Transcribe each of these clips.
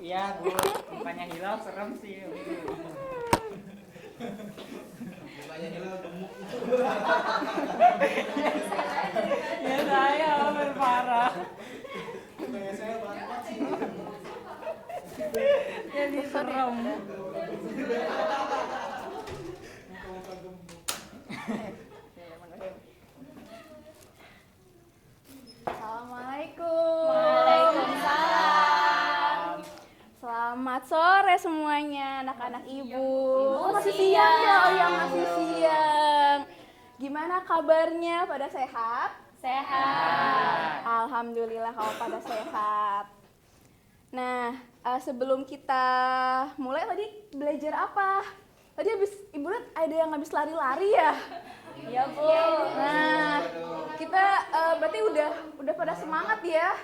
Iya Bu, mukanya Hilal serem sih. Mukanya Hilal gemuk. Ya saya berparah. Mukanya saya banget sih. Jadi serem. Muka-muka gemuk. Assalamualaikum. Waalaikumsalam. Selamat sore semuanya anak-anak ibu. Ibu Masih siang. siang ya? Oh ya masih siang. Gimana kabarnya? Pada sehat? Sehat. Alhamdulillah kalau pada sehat. Nah, sebelum kita mulai tadi belajar apa? Tadi ibu lihat ada yang habis lari-lari ya? Iya Bu. Nah, kita berarti udah pada semangat ya?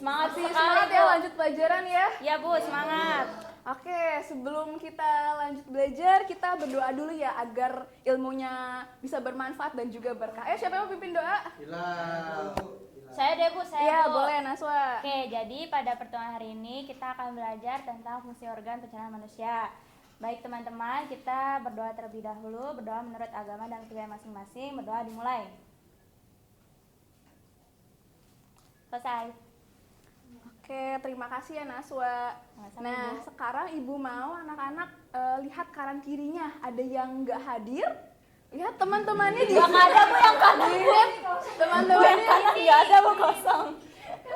Semangat Masih sekali semangat Bu. ya lanjut pelajaran ya? Iya Bu, semangat. Oke, sebelum kita lanjut belajar, kita berdoa dulu ya agar ilmunya bisa bermanfaat dan juga berkah. Siapa yang mau pimpin doa? Hilal. Saya deh Bu, saya Iya, Bu. boleh Naswa. Oke, jadi pada pertemuan hari ini kita akan belajar tentang fungsi organ pencernaan manusia. Baik teman-teman, kita berdoa terlebih dahulu, berdoa menurut agama dan keyakinan masing-masing. Berdoa dimulai. Selesai. Oke, terima kasih ya Naswa. Sama-sama, Nah, Ibu. sekarang ibu mau anak-anak lihat kanan kirinya. Ada yang nggak hadir? Lihat teman-temannya di Gak ada Bu yang kanan. Lihat Bu yang teman-temannya. kanan nggak ada Bu, kosong.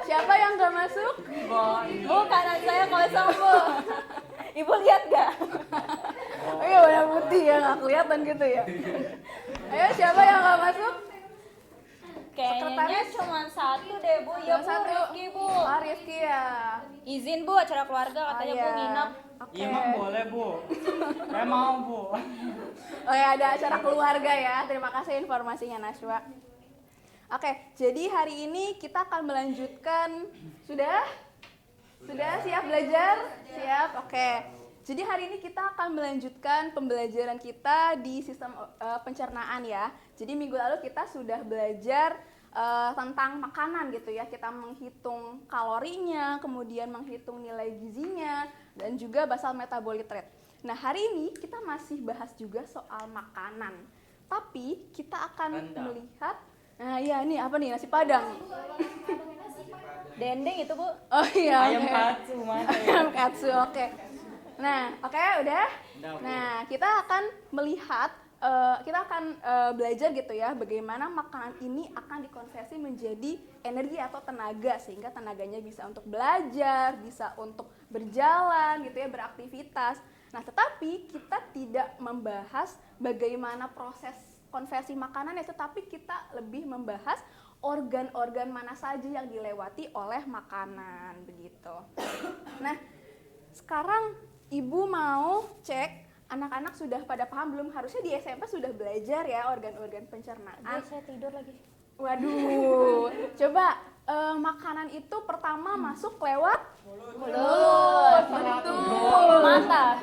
Siapa yang nggak masuk? Bu, kanan saya kosong Bu. Ibu lihat gak? Oh iya, warna putih ya, nggak kelihatan gitu ya. Ayo, siapa yang nggak masuk? Kayaknya Sekretaris? cuma satu deh Bu. Ya Cuma Bu, satu. Rifki Bu. Oh, Rifki ya. Izin Bu, acara keluarga katanya Oh, Bu iya. nginep. Oke. Iya Emang boleh Bu. Saya mau Bu. Oh ya, ada acara keluarga ya. Terima kasih informasinya Naswa. Oke, jadi hari ini kita akan melanjutkan. Sudah siap belajar? Siap. Oke. Jadi hari ini kita akan melanjutkan pembelajaran kita di sistem pencernaan ya. Jadi minggu lalu kita sudah belajar tentang makanan gitu ya. Kita menghitung kalorinya, kemudian menghitung nilai gizinya, dan juga basal metabolic rate. Nah, hari ini kita masih bahas juga soal makanan. Tapi kita akan Rendang. melihat, nah iya nih apa nih, nasi padang. Dendeng itu Bu. Oh iya, Ayam oke. katsu Mas. Ayam katsu, oke. Nah, oke udah. Udah, Bu. Nah, kita akan melihat, kita akan belajar gitu ya, bagaimana makanan ini akan dikonversi menjadi energi atau tenaga, sehingga tenaganya bisa untuk belajar, bisa untuk berjalan gitu ya, beraktivitas. Nah, tetapi kita tidak membahas bagaimana proses konversi makanan ya, tetapi kita lebih membahas organ-organ mana saja yang dilewati oleh makanan begitu. Nah, sekarang Ibu mau cek anak-anak sudah pada paham belum? Harusnya di SMP sudah belajar ya organ-organ pencernaan. Saya tidur lagi. Waduh, coba makanan itu pertama masuk lewat Mulut. Betul. Mata.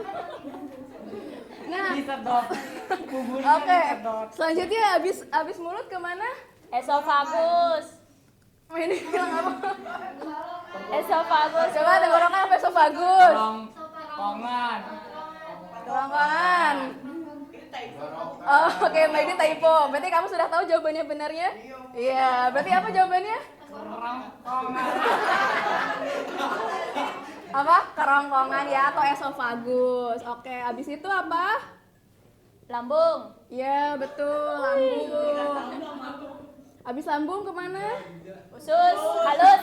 Nah, Disedot. Buburnya oke. disedot. Selanjutnya habis mulut kemana? Esofagus. Ini bilang apa? Esofagus. Coba tenggorokan apa esofagus? Kerongkongan. Kerongkongan. Oh, oke, Mbak ini typo. Berarti kamu sudah tahu jawabannya benarnya? Iya, berarti apa jawabannya? Kerongkongan. Apa? Kerongkongan ya atau esofagus. Oke, habis itu apa? Lambung. Iya, betul, lambung. Habis lambung kemana? Usus. Halus.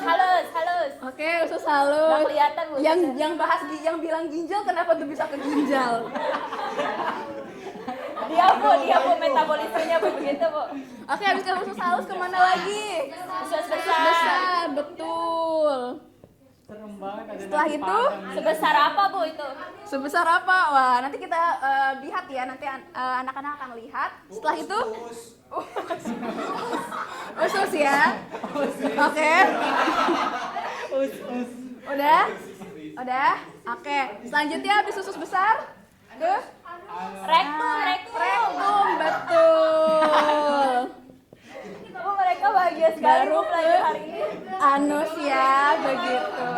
Oke, usus Nggak halus. kelihatan Bu. Yang bilang ginjal kenapa tuh bisa ke ginjal? Dia Bu metabolismenya Bu begitu Bu. Oke, habis ke usus halus kemana lagi? Usus Usus besar. besar, betul. Serem banget ada Setelah nasi itu, padang. Sebesar apa Bu itu? Sebesar apa? Wah, nanti kita lihat ya. Nanti anak-anak akan lihat. Setelah itu, usus ya. Oke. Us. Udah. Oke. Selanjutnya habis usus besar, ke Rektum. Betul. Bu mereka bahagia sekali Bu Baru belajar hari ini. Anus ya, begitu.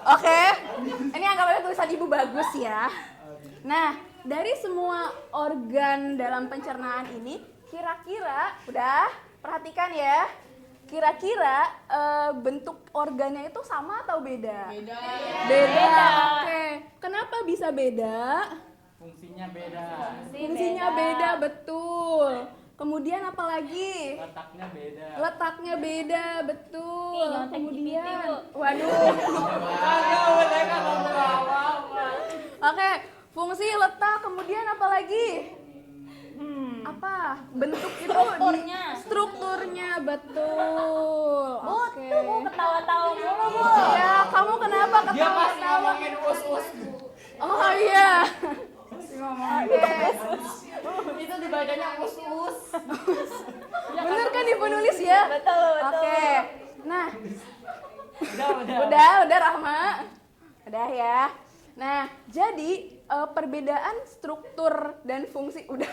Oke. Ini anggapnya tulisan ibu bagus ya. Nah, dari semua organ dalam pencernaan ini, kira-kira, udah perhatikan ya. Kira-kira bentuk organnya itu sama atau beda? Beda. Beda. Oke. Kenapa bisa beda? Fungsinya beda. Fungsinya beda, betul. Kemudian apa lagi? Letaknya beda. Letaknya beda, betul. Nih, nyontek Kemudian, GPT, Bu. waduh. Kagak, mereka ngomong apa-apa. Oke, fungsi letak, kemudian apa lagi? Apa? Bentuk itu Strukturnya. Strukturnya, betul. Bu, Oke. tuh Bu ketawa-tawa mulu Bu. Ya, kamu kenapa Dia ketawa? masih ngomongin us-us. Oh iya. Masih ngomongin itu dibacanya us-us. Bener kan ibu nulis ya? Betul, betul. Oke. Nah, Udah. udah Rahma. Udah ya. Nah, jadi perbedaan struktur dan fungsi udah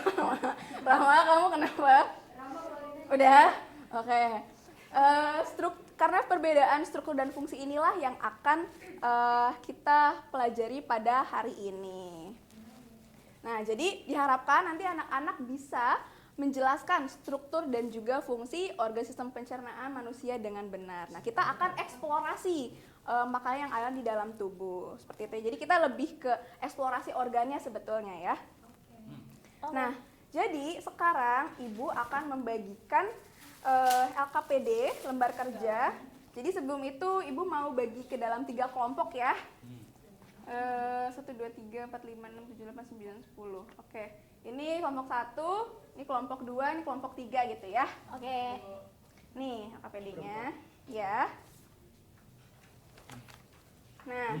Rahma, kamu kenapa? Udah? Oke. Karena perbedaan struktur dan fungsi inilah yang akan kita pelajari pada hari ini. Nah, jadi diharapkan nanti anak-anak bisa menjelaskan struktur dan juga fungsi organ sistem pencernaan manusia dengan benar. Nah, kita akan eksplorasi makanan yang ada di dalam tubuh seperti itu. Jadi kita lebih ke eksplorasi organnya sebetulnya ya. Nah, jadi sekarang Ibu akan membagikan LKPD lembar kerja. Jadi sebelum itu Ibu mau bagi ke dalam 3 kelompok ya. 1, 2, 3, 4, 5, 6, 7, 8, 9, 10. Oke, ini kelompok 1, ini kelompok 2, ini kelompok 3 gitu ya. Oke. Nih LKPD-nya ya. Nah,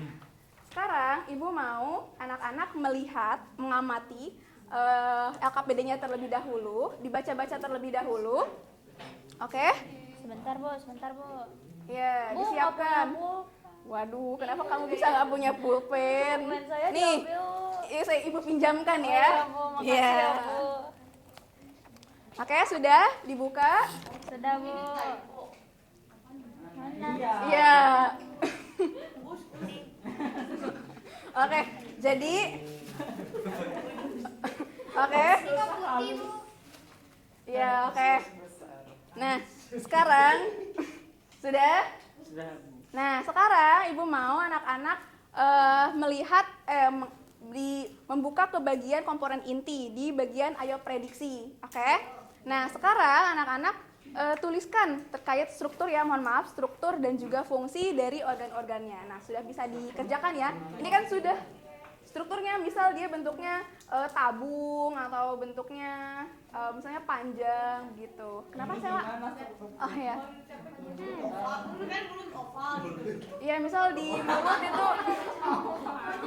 sekarang Ibu mau anak-anak melihat, mengamati LKPD-nya terlebih dahulu, dibaca-baca terlebih dahulu. Oke? Sebentar Bu. Ya, Bu, disiapkan. nggak punya Bu. Waduh, kenapa kamu bisa nggak punya pulpen? Pulpen saya Nih, diambil. ini saya Ibu pinjamkan Oh, ya. iya, Bu, makasih ya, Bu. Oke, sudah dibuka? Sudah Bu. Mana? Iya. Oke, jadi oke. Ya, oke. Nah, sekarang sudah? Sudah. Nah, sekarang Ibu mau anak-anak melihat membuka ke bagian komponen inti di bagian ayo prediksi. Oke? Nah, sekarang anak-anak tuliskan terkait struktur ya, mohon maaf, struktur dan juga fungsi dari organ-organnya. Nah, sudah bisa dikerjakan ya. Ini kan sudah strukturnya, misal dia bentuknya tabung atau bentuknya misalnya panjang gitu. Kenapa saya? Oh ya. Iya, misal di mulut itu,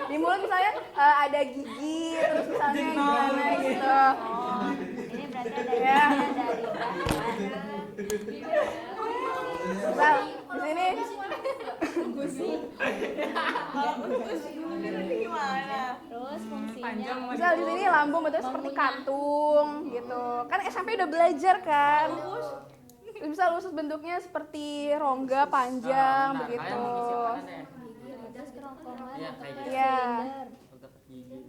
di mulut misalnya ada gigi, terus misalnya gimana gitu. Oh, ini berarti ada Ya. dari Misal di sini terus fungsinya. misal di sini lambung betul seperti kantung gitu. Kan SMP udah belajar kan. Misal usus bentuknya seperti rongga panjang Nah, begitu. kalian mau ngisi apaan ya? Iya, kayak gitu. Iya. Untuk gigi.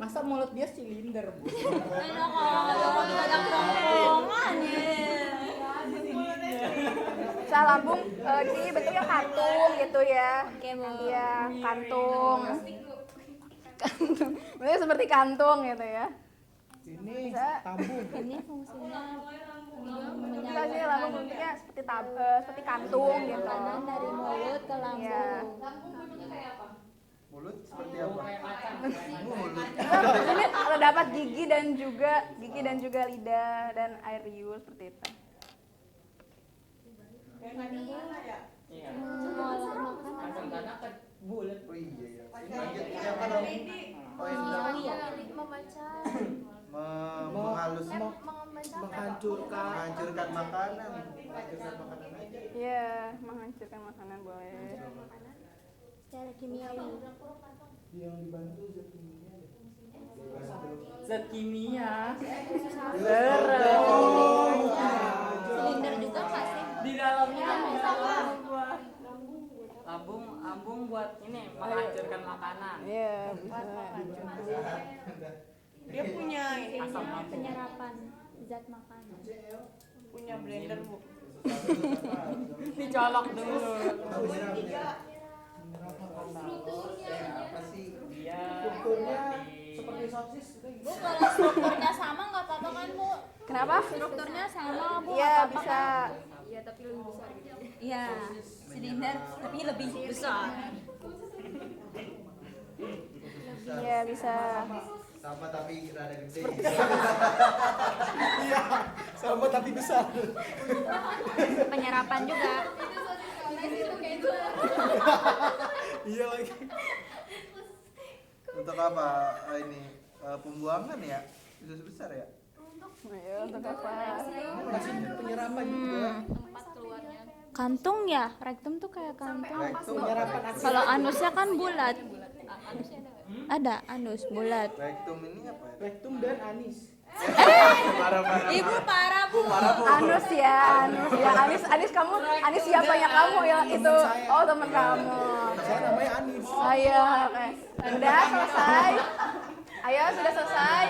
Masa mulut dia silinder, Bu? Enak kalau ada kerongkongan ya. Misal lambung di sini bentuknya kantung gitu ya. Oke, Bu. Iya, kantung. Kantung. Bentuknya seperti kantung gitu ya. Ini Bisa. tabung. Ini fungsinya Misal sini lambung bentuknya seperti kantung gitu. makanan dari mulut ke lambung. Iya. Mulut seperti apa? Mulut. Ini terdapat gigi dan juga lidah dan air liur seperti itu. Iya. Makanan. Kan bulat. Oh iya ya. Ini apa dong? Oh iya. Menghalus, menghancurkan makanan. Menghancurkan makanan aja. Iya, menghancurkan makanan boleh. Secara kimiawi. Yang dibantu zat kimia. Zat kimia. Silinder juga nggak sih? Di dalamnya lambung lambung buat ini menghancurkan makanan. Iya, bisa. Dia punya ini, Asam lambung. Penyerapan zat makanan. punya blender bu. Dicolok dulu. Apa sih? Dia Strukturnya seperti sosis gitu. Bu, kalau strukturnya sama nggak apa-apa kan Bu? Kenapa? Strukturnya sama Bu, Iya, nggak apa-apa bisa. kan? Iya, silinder tapi lebih besar. Iya, bisa. Sama tapi rada gede. Iya, sama tapi besar. Penyerapan juga. Iya lagi. Untuk apa ini pembuangan ya? Bisa besar ya? Ayo, untuk apa? Masih penyerapan juga. Kantung ya, rektum tuh kayak kantung. Rektum. Kalau anusnya kan bulat. Ada anus bulat. Rektum ini apa ya? Rektum dan anis. Parah-parah. Ibu parah Bu. Anus ya, Anus ya. Anis kamu, Anis siapanya kamu yang itu? Oh, teman kamu. Saya namanya Anis. Ayo, oke. Udah selesai. Ayo, sudah selesai.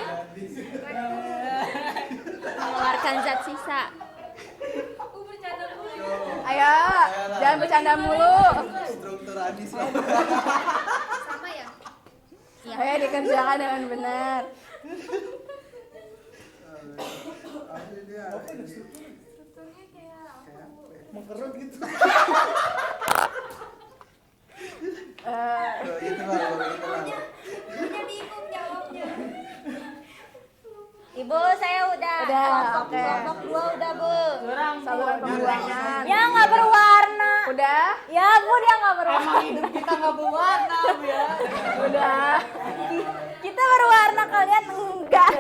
Mengeluarkan zat sisa. Ayo, jangan bercanda mulu. Struktur anis. Ayo dikerjakan dengan benar. Mengkerut gitu. Itulah. Ibu, saya udah. Udah, Kelompok oke. kelompok 2 udah Bu. Saluran pembuangan. Ya nggak berwarna. Udah, Ya Bu, dia nggak berwarna. Emang hidup kita nggak berwarna, Bu ya. udah. Kita berwarna, kalian enggak.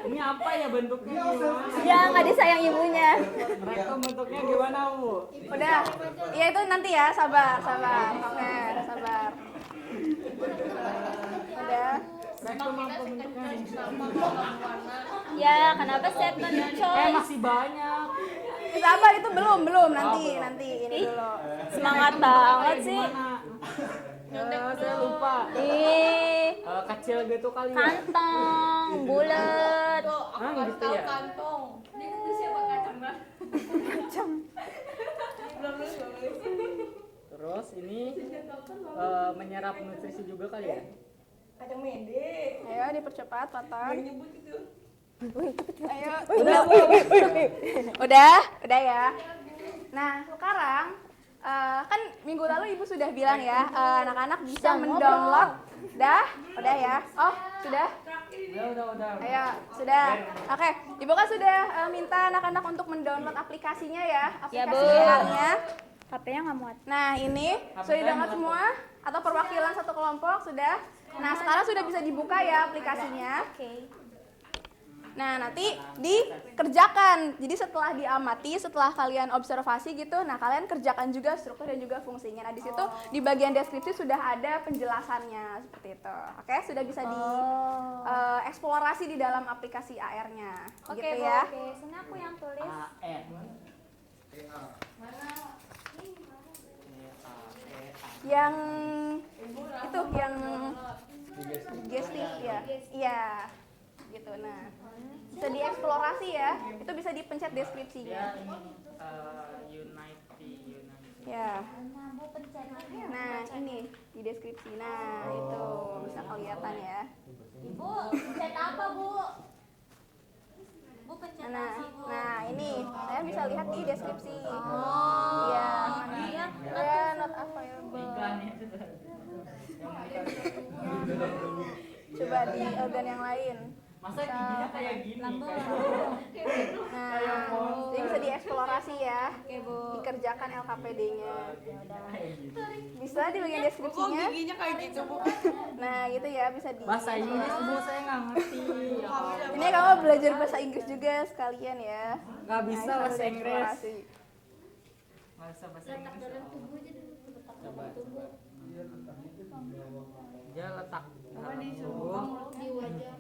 Ini apa ya bentuknya? Gimana? Ya nggak disayang ibunya. Rektum bentuknya gimana, Bu? Udah. Iya itu nanti ya, sabar. Oke, sabar. Udah. Rektum apa bentuknya? Ya kenapa statement choice? Masih banyak. Sabar itu belum nanti ini dulu. Semangat banget sih. Saya lupa. Ih, Kecil gitu kali ya. kantong bulat. Gitu ya. Terus ini menyerap nutrisi juga kali ya. Kacang mede. Ayo dipercepat, Patan. Nyebut itu. Ayo. Udah ya. Nah, sekarang kan minggu lalu Ibu sudah bilang ya, anak-anak bisa mendownload. Udah ya. Oh, sudah? Udah. Ayo, sudah. Oke, Ibu kan sudah minta anak-anak untuk mendownload aplikasinya ya, Ya, aplikasi Bu. VR-nya. HP-nya nggak muat. Nah, ini sudah di-download semua atau perwakilan satu kelompok sudah. Nah, sekarang sudah bisa dibuka ya aplikasinya. Oke. Nah, nanti dikerjakan. Jadi setelah diamati, setelah kalian observasi gitu, nah kalian kerjakan juga struktur dan juga fungsinya. Nah, di situ di bagian deskripsi sudah ada penjelasannya seperti itu. Oke, sudah bisa dieksplorasi di dalam aplikasi AR-nya. Oke Gitu Bu, ya. oke. Sini aku yang tulis. Yang itu yang gestik ya. Iya. Gitu. Nah, bisa dieksplorasi ya. Itu bisa dipencet deskripsinya. Ya. Nah, Bu pencet. Nah, ini di deskripsi. Nah, itu bisa kelihatan ya. Ibu, pencet apa Bu? Bu pencet apa Bu? Nah, ini saya bisa lihat di deskripsi. Oh. Iya. Iya. Ya, not available. Coba di organ yang lain. Masa giginya kayak gini? Lambung. Nah, jadi bisa dieksplorasi ya. Oke Bu. Dikerjakan LKPD-nya. Bisa di bagian Kok deskripsinya. giginya kayak gitu bu? Nah, gitu ya, bisa di. Bahasa Inggris Bu saya nggak ngerti. Ini kamu belajar bahasa Inggris juga sekalian ya. Nggak bisa Nah, bahasa bisa Inggris. dieksplorasi. Nggak bisa bahasa Inggris. Coba. Dia letak. Di wajah.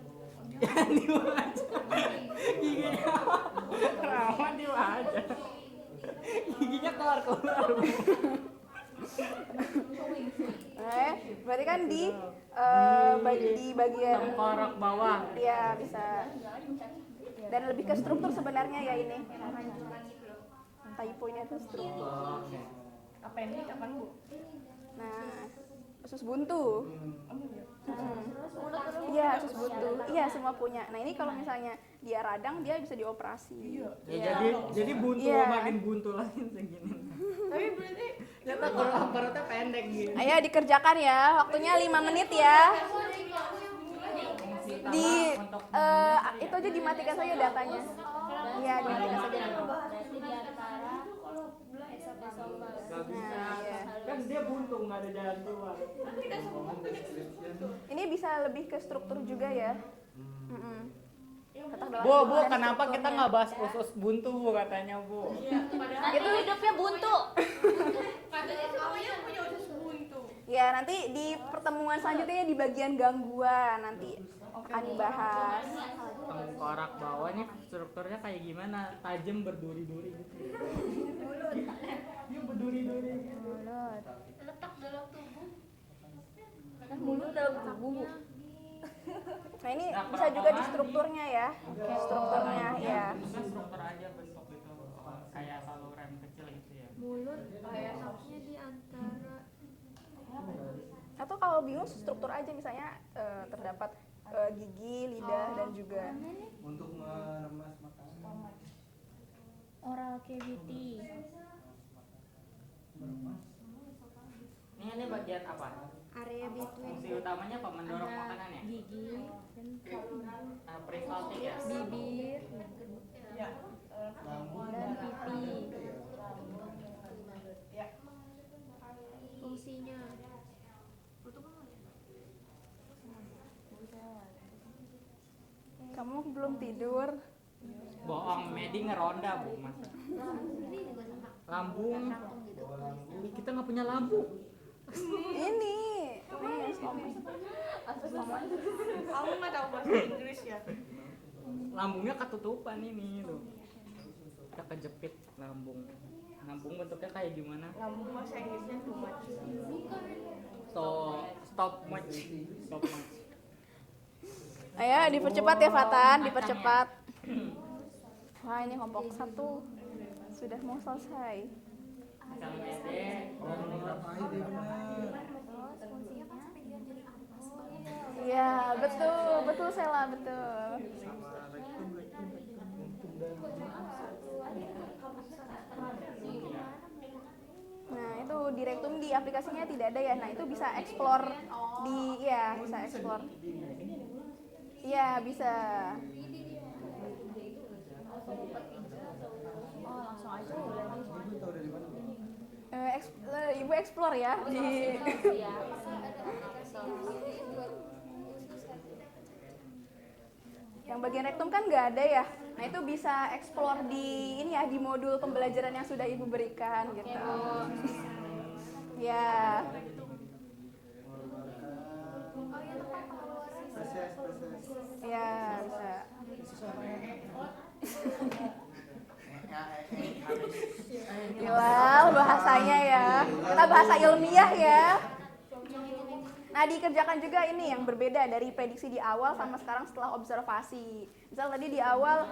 Di wajah. Giginya rawan di wajah. Giginya keluar. Berarti kan di bagian Tengkorak bawah. ya bisa. Dan lebih ke struktur sebenarnya ya ini. Typo ini ada struktur. Apa ini kapan Bu? Nah, usus buntu. Iya, usus buntu. Iya, semua punya. Nah, ini kalau misalnya dia radang, dia bisa dioperasi. Ya, jadi buntu Iya. makin buntu lagi segini. Tapi berarti Ternyata kalau perutnya pendek gitu. Ayo dikerjakan ya. Waktunya 5 menit ya. Itu aja dimatikan saja datanya. Iya, dimatikan saja. Berarti di antara Gak bisa. Nah, iya. Kan dia buntu nggak ada jalan keluar. Ini bisa lebih ke struktur juga ya. Mm-mm. Letak dalam Bu, dan kenapa kita strukturnya. nggak bahas usus buntu, Bu, katanya, Bu? itu hidupnya buntu. katanya semuanya punya usus buntu. Ya, nanti di pertemuan selanjutnya di bagian gangguan nanti akan dibahas. Tengkorak bawah nih strukturnya kayak gimana? Tajam berduri-duri gitu. Dia berduri-duri gitu. Mulut. Mulut dalam tubuh. Nah, ini bisa juga di strukturnya ya. Strukturnya ya. Bisa struktur aja bentuk gitu, kayak saluran kecil gitu ya. Mulut kayaknya di antara Atau kalau bingung struktur aja misalnya terdapat gigi, lidah dan juga Untuk meremas makanan. Oral cavity. Ini bagian apa? area between Fungsi utamanya apa? Mendorong makanan ya? Gigi Peristaltik ya? bibir Ya. dan pipi. fungsinya. kamu belum tidur. Bohong, Medi ngeronda, Bu, masa. Lambung. Ih, kita nggak punya lambung. Ini stoma. Kamu nggak tahu bahasa Inggris ya? Lambungnya ketutupan ini tuh. Kita kejepit lambung. Lambung bentuknya kayak gimana? Lambung bahasa Inggrisnya too much. Stop much. Stop much. Ayo dipercepat ya Fatan, dipercepat. Wah, ini kelompok 1 sudah mau selesai. Sang Mede. Iya, betul Sela, betul. Nah, itu di rektum di aplikasinya tidak ada ya. Nah, itu bisa explore bisa explore. Iya, bisa. Oh, langsung aja ya berarti. Ibu explore ya di Iya. yang bagian rektum kan nggak ada ya. Nah, itu bisa explore di ini ya, di modul pembelajaran yang sudah Ibu berikan gitu. Ya. Ya, bisa. Hilal bahasanya ya. Kita bahasa ilmiah ya. Nah, dikerjakan juga ini yang berbeda dari prediksi di awal sama sekarang setelah observasi. Misal tadi di awal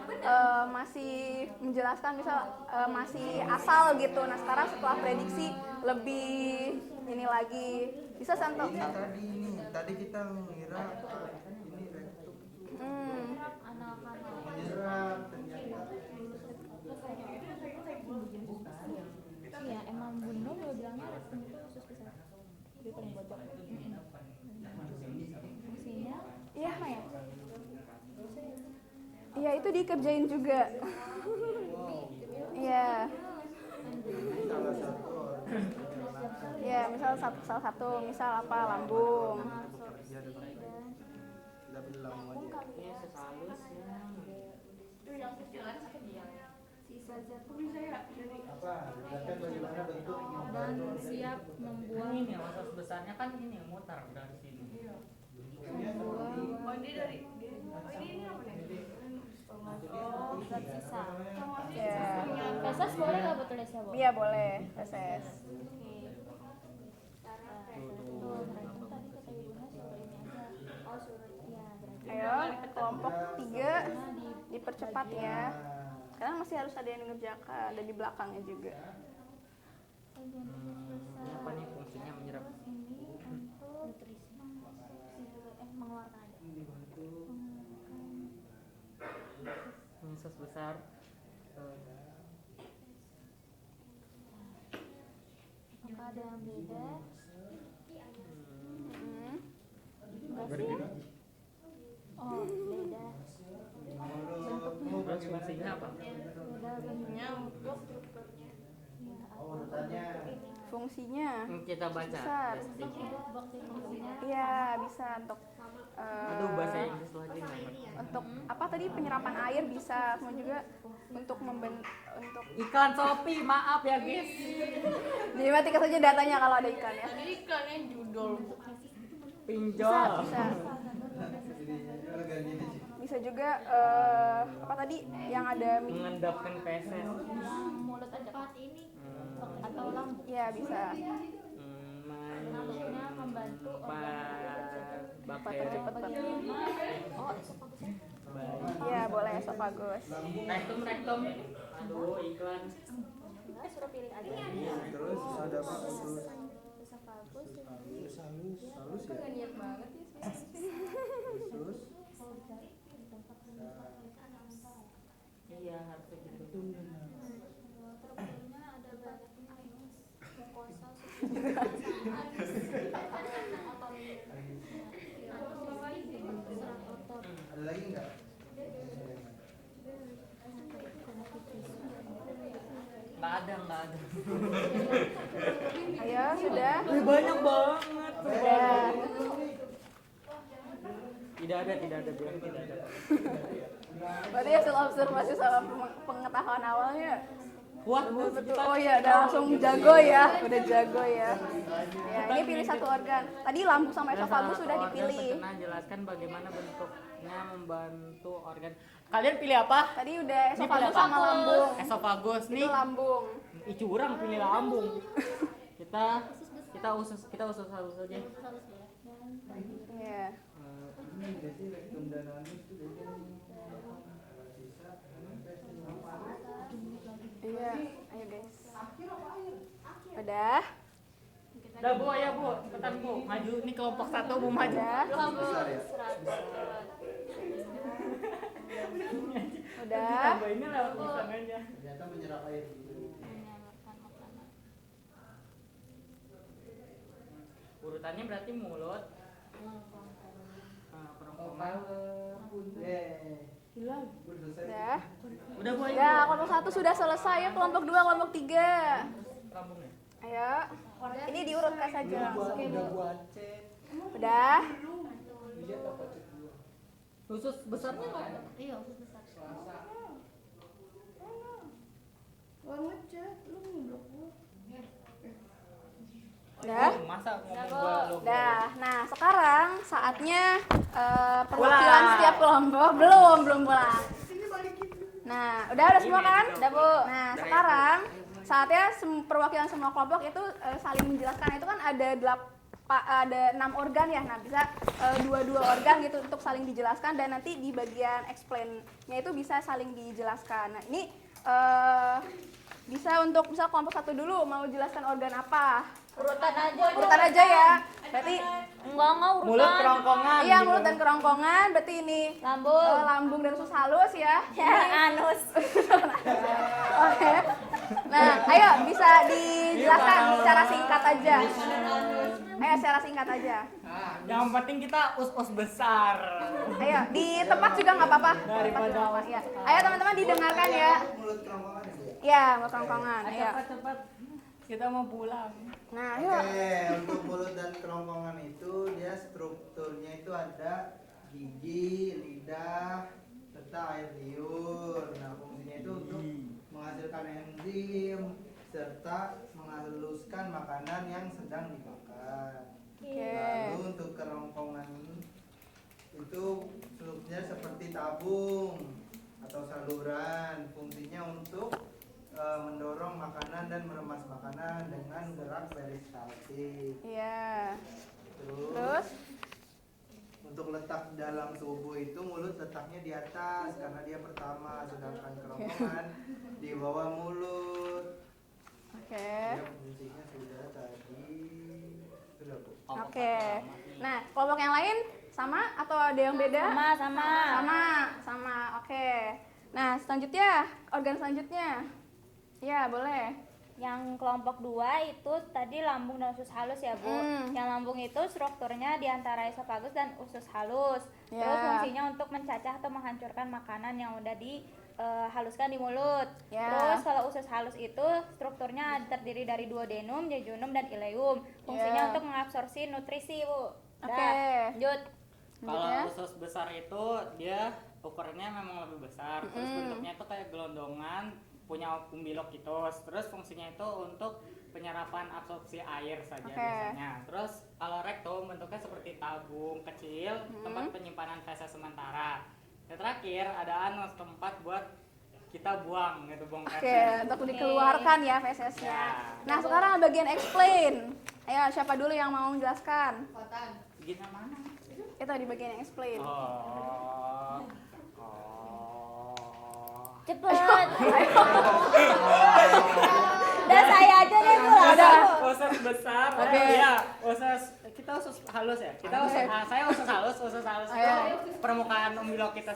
masih menjelaskan masih asal gitu. Nah, sekarang setelah prediksi lebih ini lagi. Bisa Santo? Tadi kita mengira ini rektum menyerap ternyata. Iya, emang Bunda udah bilangnya rektum itu usus besar. Jadi paling bocor. Fungsinya Iya, Maya. Iya, itu dikerjain juga. Iya. Salah satu Ya, misal salah satu, misal apa, lambung. kita bilang aja. Iya, sesalus ya. Apa? Jelaskan bagaimana bentuk Dan siap membuang Ini usus besarnya kan ini muter dari sini. Oh, ini dari ini apa nih? zat sisa. Ya. Feses boleh nggak betul ya, Bu? Iya, boleh. Feses. Tuh, rektum tadi dipercepat ya. Karena masih harus ada yang mengerjakan dan di belakangnya juga. Ini apa nih fungsinya menyerap? Ini untuk mengeluarkan aja. Usus besar. Apakah ada yang beda? Oh, beda. Terus fungsinya apa? Beda bentuknya untuk Urutannya Fungsinya Kita baca. besar. fungsinya Iya, bisa untuk Aduh, bahasa Inggris lagi nggak ngerti. untuk apa tadi penyerapan air bisa, semua juga untuk untuk Iklan Shopee, maaf ya guys. dimatikan saja datanya kalau ada iklan ya. Tadi iklannya judul. Pinjol. Bisa. Bisa juga apa tadi yang ada Mengendapkan feses. mulut aja atau lambung. ya bisa. Lambungnya membantu Bakteri. Cepet. Oh, esofagus. Ya boleh esofagus. Rektum. Aduh, iklan. Enggak, suruh pilih aja. terus ada apa? Esofagus. Halus ya. Terus Iya, harusnya gitu. Strukturnya ada banyak anus, mukosa, ada lagi nggak? Nggak ada. Ayo sudah. Banyak banget. Sudah. Tidak ada, bilang tidak ada. Berarti hasil observasi sama pengetahuan awalnya Kuat betul. Oh iya, udah langsung jago ya. Udah jago ya. Ya, ini pilih satu organ. Tadi lambung sama esofagus sudah dipilih. Pernah jelaskan bagaimana bentuknya membantu organ. Kalian pilih apa? Tadi udah Ini esofagus pilih sama apa? lambung. Esofagus nih. Itu lambung. Ih, curang pilih lambung. kita usus halus aja. Iya. Ini berarti rektum dan anus itu Iya, ayo guys. Udah? Udah Bu, ya Bu, cepetan Bu, maju. Ini kelompok satu mau maju. Udah? besar ya. Udah? Tambah ini lewat tulisan aja. Ternyata menyerap air gitu. Urutannya berarti mulut, kerongkongan. Hilang. Udah selesai. Udah? Udah Bu, ayo. Ya, kelompok 1 sudah selesai ya, kelompok 2, kelompok 3. Lambungnya. Ayo. Ini diurutkan saja langsung. Udah buat cek. Udah? Lihat apa cek dulu. Usus besarnya nggak ada. Iya, usus besar. Udah? Masa ngomong gua lo. Udah. Nah, sekarang saatnya perwakilan Pulang. setiap kelompok belum pulang. Nah, udah semua kan? Udah, Bu. Nah, sekarang saatnya perwakilan semua kelompok itu saling menjelaskan. Itu kan ada 6 organ ya. Nah, bisa dua organ gitu untuk saling dijelaskan dan nanti di bagian explain-nya itu bisa saling dijelaskan. Nah, ini bisa untuk misal kelompok 1 dulu mau jelaskan organ apa? Urutan aja ya. Berarti Enggak urutan. Mulut, kerongkongan. iya gitu. mulut dan kerongkongan. Berarti ini Lambung. lambung dan usus halus ya. Anus. Oke. Nah, ayo bisa dijelaskan secara singkat aja. Ayo secara singkat aja. Yang penting kita us besar. Ayo di tempat juga nggak apa-apa. Tempat Daripada juga nggak apa-apa. us Ya. besar. Ayo teman-teman didengarkan ya. Mulut kerongkongan itu ya. Ya, mulut kerongkongan. Ayo. Cepat. Kita mau pulang. Nah, ayo. Oke, untuk mulut dan kerongkongan itu dia strukturnya itu ada gigi, lidah, serta air liur. Nah, fungsinya itu untuk menghasilkan enzim serta menghaluskan makanan yang sedang dimakan. Oke. Lalu untuk kerongkongan itu strukturnya seperti tabung atau saluran. Fungsinya untuk mendorong makanan dan meremas makanan dengan gerak peristaltik. Iya. Terus Terus Untuk letak dalam tubuh itu mulut letaknya di atas karena dia pertama, sedangkan kerongkongan di bawah mulut. Oke. Ya, fungsinya sudah tadi. Sudah, Bu. Oke. Nah, kelompok yang lain sama atau ada yang beda? Sama. Oke. Nah, selanjutnya, organ selanjutnya. Ya, boleh. Yang kelompok 2 itu tadi lambung dan usus halus ya Bu. Yang lambung itu strukturnya di antara esofagus dan usus halus. Ya. Terus fungsinya untuk mencacah atau menghancurkan makanan yang udah dihaluskan di mulut. Ya. Terus kalau usus halus itu strukturnya terdiri dari duodenum, jejunum, dan ileum. Fungsinya Ya. untuk mengabsorpsi nutrisi Bu. Oke. Lanjut. Kalau Lanjutnya. usus besar itu dia ukurannya memang lebih besar, terus bentuknya tuh kayak gelondongan, punya umbilok gitu. Terus fungsinya itu untuk penyerapan absorpsi air saja Oke. biasanya. Terus kalau rektum bentuknya seperti tabung kecil, tempat penyimpanan feses sementara. Yang terakhir ada anus, tempat buat kita buang gitu, buang Oke, feses. untuk dikeluarkan ya fesesnya. Ya. Nah, sekarang bagian explain. Ayo, siapa dulu yang mau menjelaskan? Gini mana? Itu di bagian yang explain. Oh. Cepet. Udah saya aja deh Bu. Usus besar. Oke. Iya, kita usus halus ya. Saya usus halus itu Ayo. permukaan umbilok kita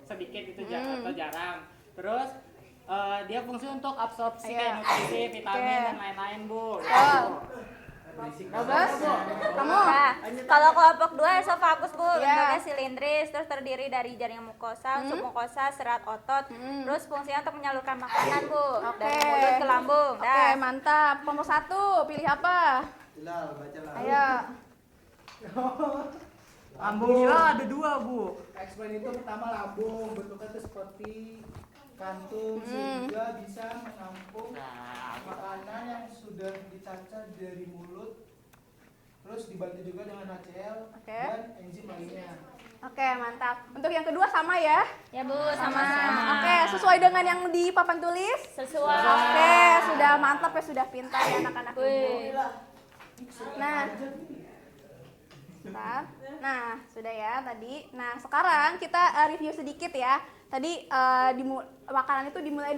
sedikit itu atau jarang. Terus dia fungsi untuk absorpsi Ayo. kayak nutrisi, vitamin Oke. dan lain-lain, Bu. Berisik. 12. Kamu? Nah, kalau kelompok 2 esofagus Bu, Ya. bentuknya silindris, terus terdiri dari jaringan mukosa, submukosa, serat otot, terus fungsinya untuk menyalurkan makanan Bu, Oke. dari mulut ke lambung. Oke, mantap. Kelompok 1, pilih apa? Hilal, bacalah. Ayo. Lambung gila ada 2, Bu. Explain itu pertama lambung, bentuknya itu seperti kantung sehingga bisa menampung makanan yang sudah dicacah dari mulut, terus dibantu juga dengan HCl Oke. dan enzim lainnya. Oke, mantap. Untuk yang kedua sama ya? Ya Bu, Nah, sama-sama. Oke, sesuai dengan yang di papan tulis? Sesuai. Oke, sudah mantap ya, sudah pintar ya anak-anak ibu. Wih. Nah, bentar. Nah, sudah ya tadi. Nah, sekarang kita review sedikit ya. Tadi makanan itu dimulai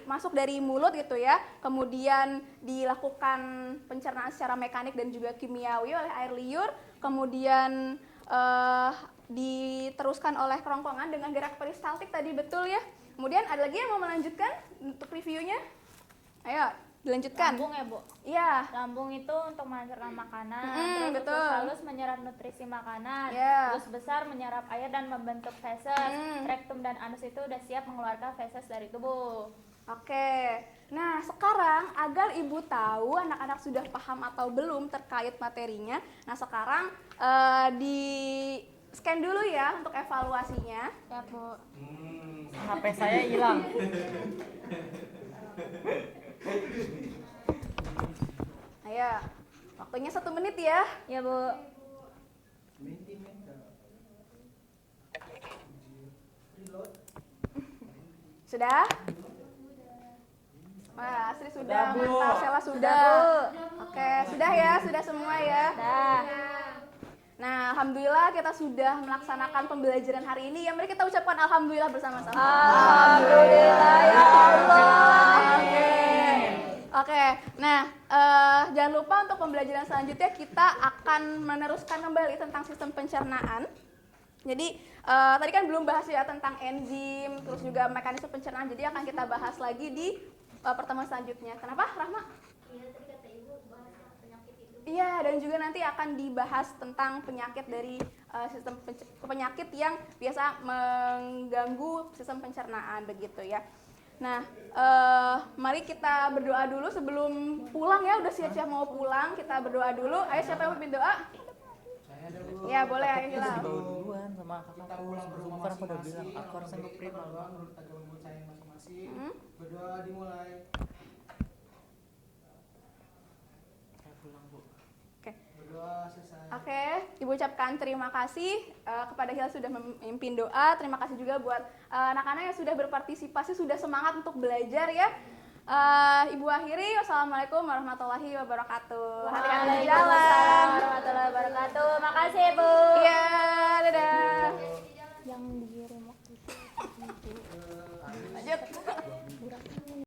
masuk dari mulut gitu ya. Kemudian dilakukan pencernaan secara mekanik dan juga kimiawi oleh air liur. Kemudian diteruskan oleh kerongkongan dengan gerak peristaltik tadi, betul ya. Kemudian ada lagi yang mau melanjutkan untuk reviewnya? Ayo, dilanjutkan. Lambung ya Bu. Iya. Lambung itu untuk menghancurkan makanan, terus betul. usus halus menyerap nutrisi makanan, Ya. terus besar menyerap air dan membentuk feses, rektum dan anus itu udah siap mengeluarkan feses dari tubuh. Oke, nah sekarang agar ibu tahu anak-anak sudah paham atau belum terkait materinya, nah sekarang di scan dulu ya untuk evaluasinya. Ya Bu. HP saya hilang. Ayo, waktunya 1 menit ya. Ya Bu. Sudah? Wah, Asri sudah, Bu. mantap, Sela sudah. Oke, sudah ya, sudah semua ya. Dah. Nah, alhamdulillah kita sudah melaksanakan pembelajaran hari ini. Ya, mari kita ucapkan alhamdulillah bersama-sama. Alhamdulillah ya Allah. Oke, nah jangan lupa untuk pembelajaran selanjutnya kita akan meneruskan kembali tentang sistem pencernaan. Jadi tadi kan belum bahas ya tentang enzim, terus juga mekanisme pencernaan. Jadi akan kita bahas lagi di pertemuan selanjutnya. Kenapa, Rahma? Iya, dan juga nanti akan dibahas tentang penyakit dari sistem penyakit yang biasa mengganggu sistem pencernaan begitu ya. Nah, mari kita berdoa dulu sebelum pulang ya. Udah siap-siap mau pulang, kita berdoa dulu. Ayo, siapa yang mau pimpin doa? Saya ada dulu. Ya, boleh. Ayo, Hilal. Dibawa duluan sama Kita kakakku. pulang ke rumah Bukan aku udah bilang masing-masing. aku harus sampai prima. Berdoa menurut agama saya masing-masing. Berdoa dimulai. Saya pulang, Bu. Oke. Berdoa selesai. Oke, Ibu ucapkan terima kasih kepada Hilal sudah memimpin doa. Terima kasih juga buat anak-anak yang sudah berpartisipasi, sudah semangat untuk belajar ya. Ibu akhiri, wassalamualaikum warahmatullahi wabarakatuh. Hati-hati di jalan.